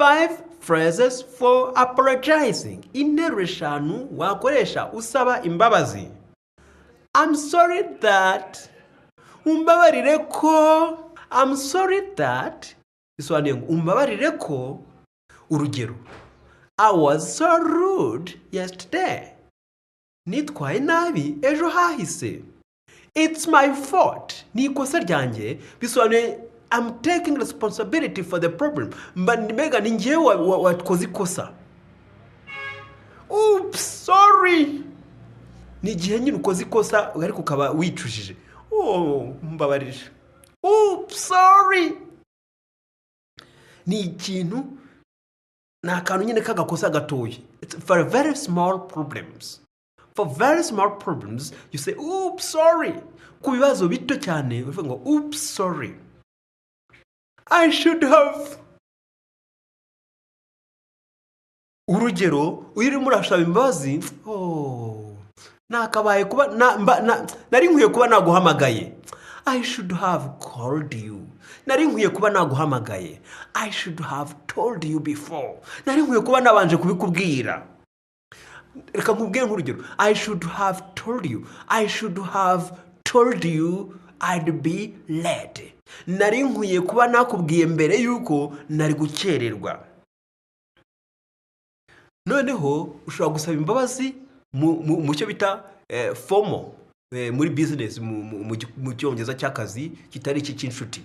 5 phrases for apologizing. Interuro eshanu wakoresha usaba imbabazi. I'm sorry that. Umbabarire ko. I'm sorry that. Bisobanuye ngo umbabarire ko. Urugero, I was so rude yesterday. Nitwaye nabi ejo hahise. It's my fault. Ni ikosa ryanjye. Bisobanuye I'm taking responsibility for the problem. Mbega ni njyewe wakoze ikosa. Oops, sorry. Ni igihe nyine ukoze ikosa ariko ukaba wicujije. Mbabarire. Oops, sorry. Ni ikintu na akantu nyine kagakosa gatoya. It's for very small problems. For very small problems, you say, oops, sorry. Ku bibazo bito cyane, uvuga ngo, oops, sorry. I should have. Urugero, urimo urashaba imbabazi, nakabaye kuba nari nkwiye kuba naguhamagaye. I should have called you. Nari nkwiye kuba naguhamagaye. I should have told you before. Nari nkwiye kuba nabanje kubikubwira. Reka nkubwire nk'urugero. I should have told you. I should have told you I'd be late. Nari nkwiye kuba nakubwiye mbere yuko nari gukererwa. Noneho ushobora gusaba imbabazi mu cyo bita formal muri business mu cyongereza cy'akazi kitari cy'inshuti.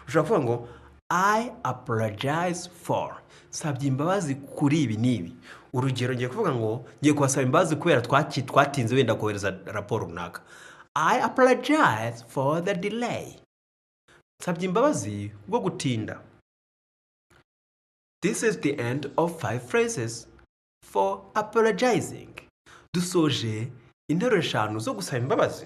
Ushobora kuvuga ngo I apologize for. Sabye imbabazi kuri ibi nibi. Urugero ngiye kuvuga ngo ngiye kubasaba imbabazi kubera twatinze wenda kohereza raporo runaka. I apologize for the delay. Sabye imbabazi bwo gutinda. This is the end of 5 phrases for apologizing. Dusoje interuro eshanu zo gusaba imbabazi.